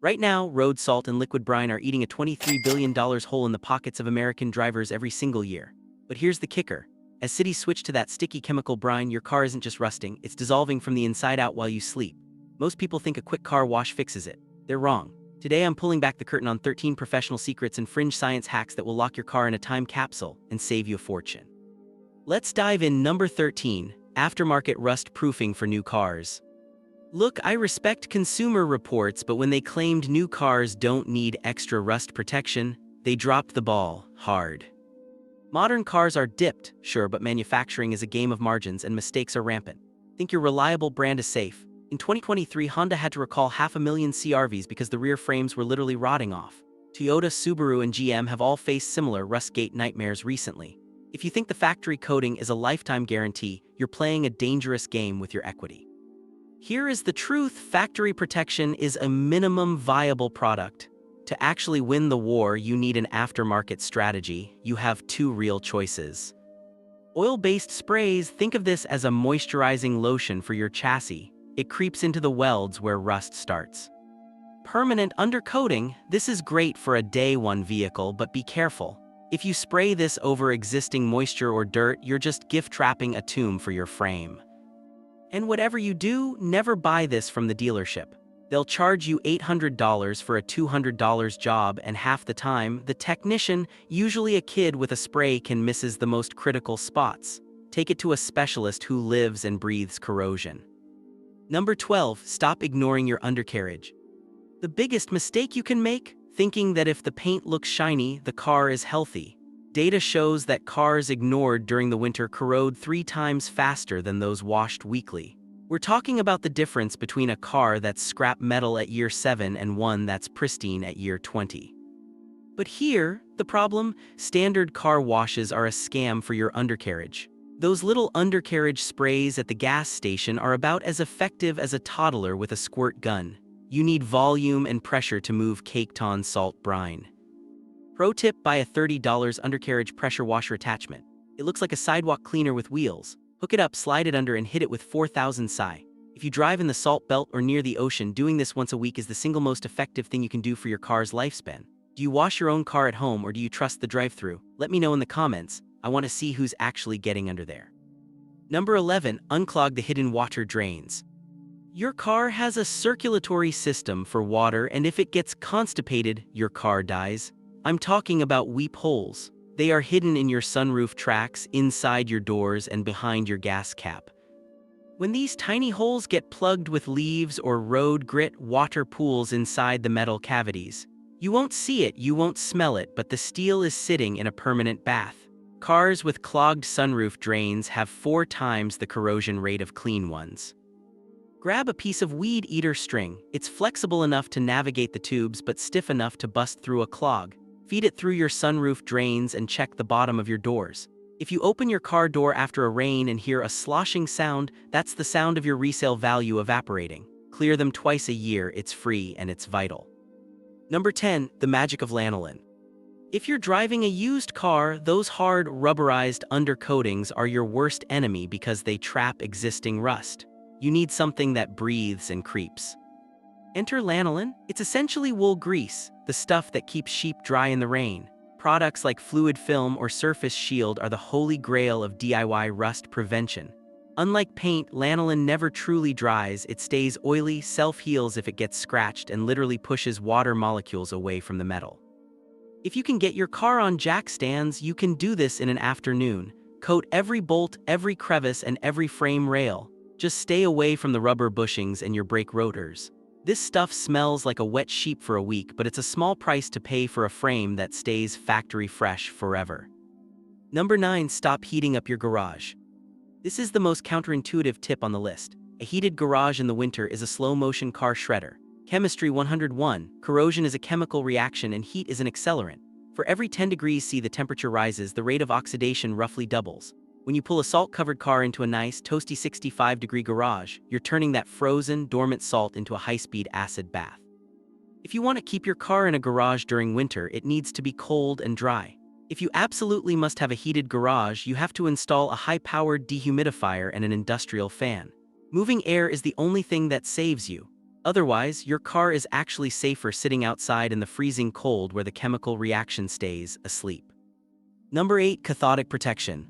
Right now, road salt and liquid brine are eating a $23 billion hole in the pockets of American drivers every single year. But here's the kicker. As cities switch to that sticky chemical brine, your car isn't just rusting, it's dissolving from the inside out while you sleep. Most people think a quick car wash fixes it. They're wrong. Today I'm pulling back the curtain on 13 professional secrets and fringe science hacks that will lock your car in a time capsule and save you a fortune. Let's dive in. Number 13, Aftermarket rust proofing for new cars. Look, I respect Consumer Reports, but when they claimed new cars don't need extra rust protection, they dropped the ball hard. Modern cars are dipped, sure, but manufacturing is a game of margins and mistakes are rampant. Think your reliable brand is safe. In 2023, Honda had to recall 500,000 CRVs because the rear frames were literally rotting off. Toyota, Subaru, and GM have all faced similar rustgate nightmares recently. If you think the factory coating is a lifetime guarantee, you're playing a dangerous game with your equity. Here is the truth: factory protection is a minimum viable product. To actually win the war, you need an aftermarket strategy. You have two real choices. Oil-based sprays, think of this as a moisturizing lotion for your chassis. It creeps into the welds where rust starts. Permanent undercoating, this is great for a day one vehicle, but be careful. If you spray this over existing moisture or dirt, you're just gift-wrapping a tomb for your frame. And whatever you do, never buy this from the dealership. They'll charge you $800 for a $200 job, and half the time, the technician, usually a kid with a spray can, misses the most critical spots. Take it to a specialist who lives and breathes corrosion. Number 12, stop ignoring your undercarriage. The biggest mistake you can make? Thinking that if the paint looks shiny, the car is healthy. Data shows that cars ignored during the winter corrode 3 times faster than those washed weekly. We're talking about the difference between a car that's scrap metal at year 7 and one that's pristine at year 20. But here, the problem: standard car washes are a scam for your undercarriage. Those little undercarriage sprays at the gas station are about as effective as a toddler with a squirt gun. You need volume and pressure to move caked-on salt brine. Pro tip: buy a $30 undercarriage pressure washer attachment. It looks like a sidewalk cleaner with wheels. Hook it up, slide it under, and hit it with 4,000 psi. If you drive in the salt belt or near the ocean, doing this once a week is the single most effective thing you can do for your car's lifespan. Do you wash your own car at home, or do you trust the drive-thru? Let me know in the comments. I want to see who's actually getting under there. Number 11, unclog the hidden water drains. Your car has a circulatory system for water, and if it gets constipated, your car dies. I'm talking about weep holes. They are hidden in your sunroof tracks, inside your doors, and behind your gas cap. When these tiny holes get plugged with leaves or road grit, water pools inside the metal cavities. You won't see it, you won't smell it, but the steel is sitting in a permanent bath. Cars with clogged sunroof drains have 4 times the corrosion rate of clean ones. Grab a piece of weed eater string. It's flexible enough to navigate the tubes but stiff enough to bust through a clog. Feed it through your sunroof drains and check the bottom of your doors. If you open your car door after a rain and hear a sloshing sound, that's the sound of your resale value evaporating. Clear them twice a year, it's free and it's vital. Number 10, the magic of lanolin. If you're driving a used car, those hard, rubberized undercoatings are your worst enemy because they trap existing rust. You need something that breathes and creeps. Enter lanolin. It's essentially wool grease, the stuff that keeps sheep dry in the rain. Products like Fluid Film or Surface Shield are the holy grail of DIY rust prevention. Unlike paint, lanolin never truly dries. It stays oily, self-heals if it gets scratched, and literally pushes water molecules away from the metal. If you can get your car on jack stands, you can do this in an afternoon. Coat every bolt, every crevice, and every frame rail. Just stay away from the rubber bushings and your brake rotors. This stuff smells like a wet sheep for a week, but it's a small price to pay for a frame that stays factory fresh forever. Number 9, stop heating up your garage. This is the most counterintuitive tip on the list. A heated garage in the winter is a slow-motion car shredder. Chemistry 101, corrosion is a chemical reaction and heat is an accelerant. For every 10 degrees C the temperature rises, the rate of oxidation roughly doubles. When you pull a salt-covered car into a nice, toasty 65-degree garage, you're turning that frozen, dormant salt into a high-speed acid bath. If you want to keep your car in a garage during winter, it needs to be cold and dry. If you absolutely must have a heated garage, you have to install a high-powered dehumidifier and an industrial fan. Moving air is the only thing that saves you. Otherwise, your car is actually safer sitting outside in the freezing cold where the chemical reaction stays asleep. Number 8. Cathodic protection.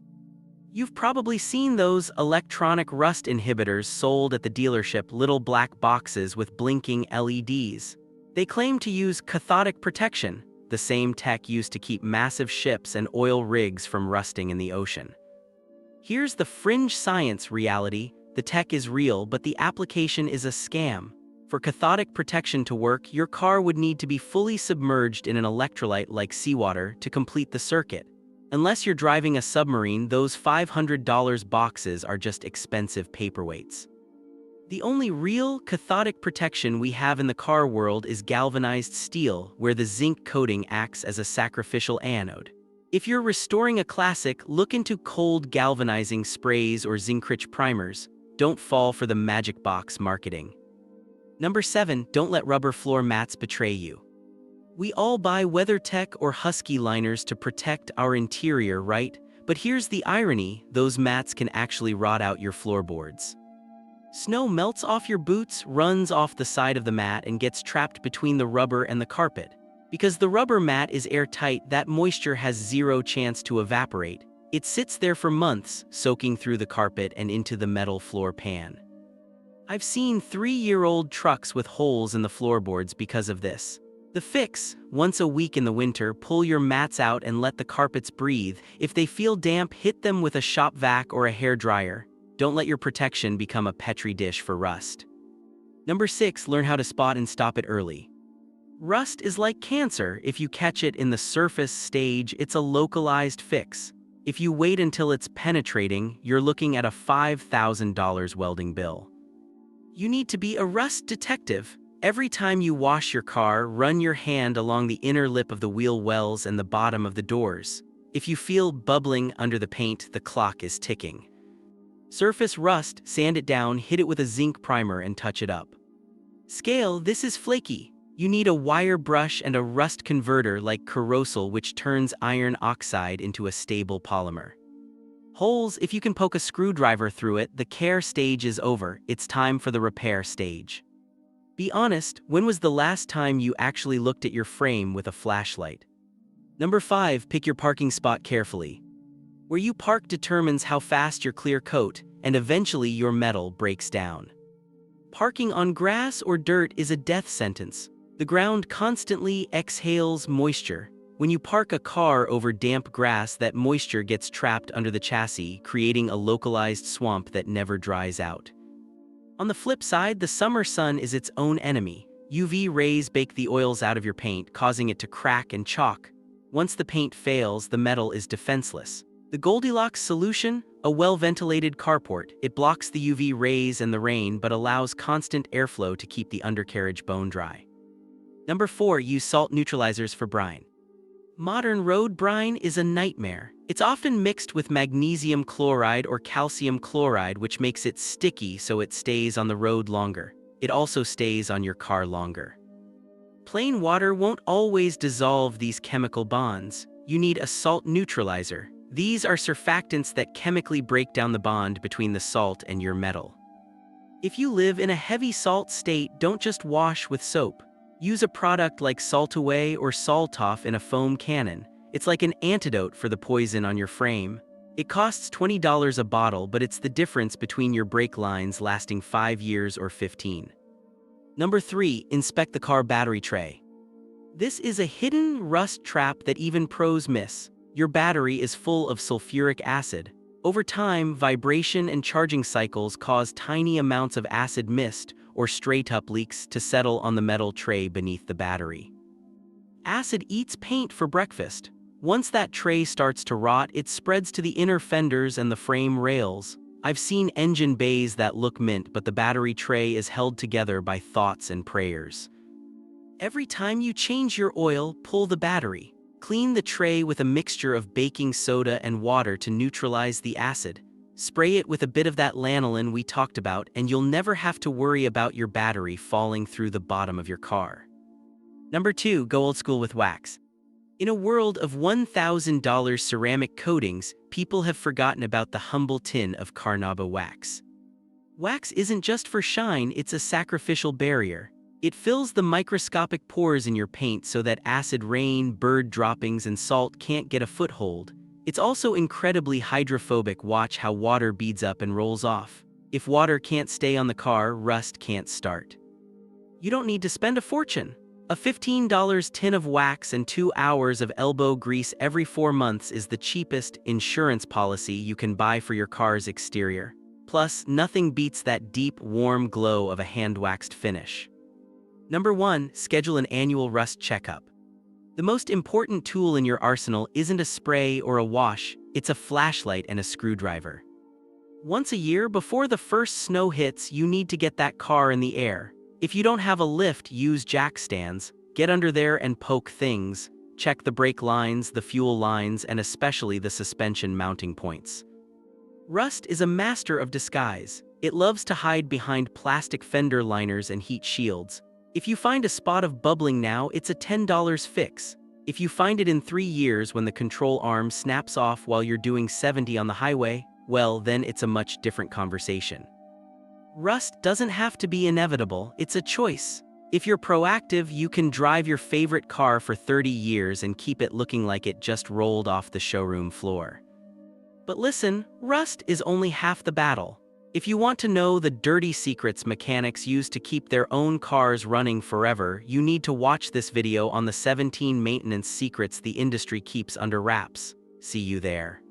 You've probably seen those electronic rust inhibitors sold at the dealership, little black boxes with blinking LEDs. They claim to use cathodic protection, the same tech used to keep massive ships and oil rigs from rusting in the ocean. Here's the fringe science reality: the tech is real, but the application is a scam. For cathodic protection to work, your car would need to be fully submerged in an electrolyte like seawater to complete the circuit. Unless you're driving a submarine, those $500 boxes are just expensive paperweights. The only real cathodic protection we have in the car world is galvanized steel, where the zinc coating acts as a sacrificial anode. If you're restoring a classic, look into cold galvanizing sprays or zinc-rich primers. Don't fall for the magic box marketing. Number 7. Don't let rubber floor mats betray you. We all buy WeatherTech or Husky liners to protect our interior, right? But here's the irony: those mats can actually rot out your floorboards. Snow melts off your boots, runs off the side of the mat, and gets trapped between the rubber and the carpet. Because the rubber mat is airtight, that moisture has zero chance to evaporate. It sits there for months, soaking through the carpet and into the metal floor pan. I've seen 3-year-old trucks with holes in the floorboards because of this. The fix: once a week in the winter, pull your mats out and let the carpets breathe. If they feel damp, hit them with a shop vac or a hairdryer. Don't let your protection become a petri dish for rust. Number 6. Learn how to spot and stop it early. Rust is like cancer. If you catch it in the surface stage, it's a localized fix. If you wait until it's penetrating, you're looking at a $5,000 welding bill. You need to be a rust detective. Every time you wash your car, run your hand along the inner lip of the wheel wells and the bottom of the doors. If you feel bubbling under the paint, the clock is ticking. Surface rust: sand it down, hit it with a zinc primer, and touch it up. Scale: this is flaky. You need a wire brush and a rust converter like corrosion, which turns iron oxide into a stable polymer. Holes: if you can poke a screwdriver through it, the care stage is over. It's time for the repair stage. Be honest, when was the last time you actually looked at your frame with a flashlight? Number 5. Pick your parking spot carefully. Where you park determines how fast your clear coat, and eventually your metal, breaks down. Parking on grass or dirt is a death sentence. The ground constantly exhales moisture. When you park a car over damp grass, that moisture gets trapped under the chassis, creating a localized swamp that never dries out. On the flip side, the summer sun is its own enemy. UV rays bake the oils out of your paint, causing it to crack and chalk. Once the paint fails, the metal is defenseless. The Goldilocks solution: a well-ventilated carport. It blocks the UV rays and the rain, but allows constant airflow to keep the undercarriage bone dry. Number 4. Use salt neutralizers for brine. Modern road brine is a nightmare. It's often mixed with magnesium chloride or calcium chloride, which makes it sticky so it stays on the road longer. It also stays on your car longer. Plain water won't always dissolve these chemical bonds. You need a salt neutralizer. These are surfactants that chemically break down the bond between the salt and your metal. If you live in a heavy salt state, don't just wash with soap. Use a product like Salt-Away or Saltoff in a foam cannon. It's like an antidote for the poison on your frame. It costs $20 a bottle, but it's the difference between your brake lines lasting 5 years or 15. Number 3. Inspect the car battery tray. This is a hidden rust trap that even pros miss. Your battery is full of sulfuric acid. Over time, vibration and charging cycles cause tiny amounts of acid mist, or straight-up leaks, to settle on the metal tray beneath the battery. Acid eats paint for breakfast. Once that tray starts to rot, it spreads to the inner fenders and the frame rails. I've seen engine bays that look mint, but the battery tray is held together by thoughts and prayers. Every time you change your oil, pull the battery. Clean the tray with a mixture of baking soda and water to neutralize the acid. Spray it with a bit of that lanolin we talked about, and you'll never have to worry about your battery falling through the bottom of your car. Number 2. Go old school with wax. In a world of $1,000 ceramic coatings, people have forgotten about the humble tin of carnauba wax. Wax isn't just for shine, it's a sacrificial barrier. It fills the microscopic pores in your paint so that acid rain, bird droppings, and salt can't get a foothold. It's also incredibly hydrophobic. Watch how water beads up and rolls off. If water can't stay on the car, rust can't start. You don't need to spend a fortune. A $15 tin of wax and 2 hours of elbow grease every 4 months is the cheapest insurance policy you can buy for your car's exterior. Plus, nothing beats that deep, warm glow of a hand-waxed finish. Number 1. Schedule an annual rust checkup. The most important tool in your arsenal isn't a spray or a wash, it's a flashlight and a screwdriver. Once a year, before the first snow hits, you need to get that car in the air. If you don't have a lift, use jack stands. Get under there and poke things. Check the brake lines, the fuel lines, and especially the suspension mounting points. Rust is a master of disguise. It loves to hide behind plastic fender liners and heat shields. If you find a spot of bubbling now, it's a $10 fix. If you find it in 3 years when the control arm snaps off while you're doing 70 on the highway, well, then it's a much different conversation. Rust doesn't have to be inevitable, it's a choice. If you're proactive, you can drive your favorite car for 30 years and keep it looking like it just rolled off the showroom floor. But listen, rust is only half the battle. If you want to know the dirty secrets mechanics use to keep their own cars running forever, you need to watch this video on the 17 maintenance secrets the industry keeps under wraps. See you there.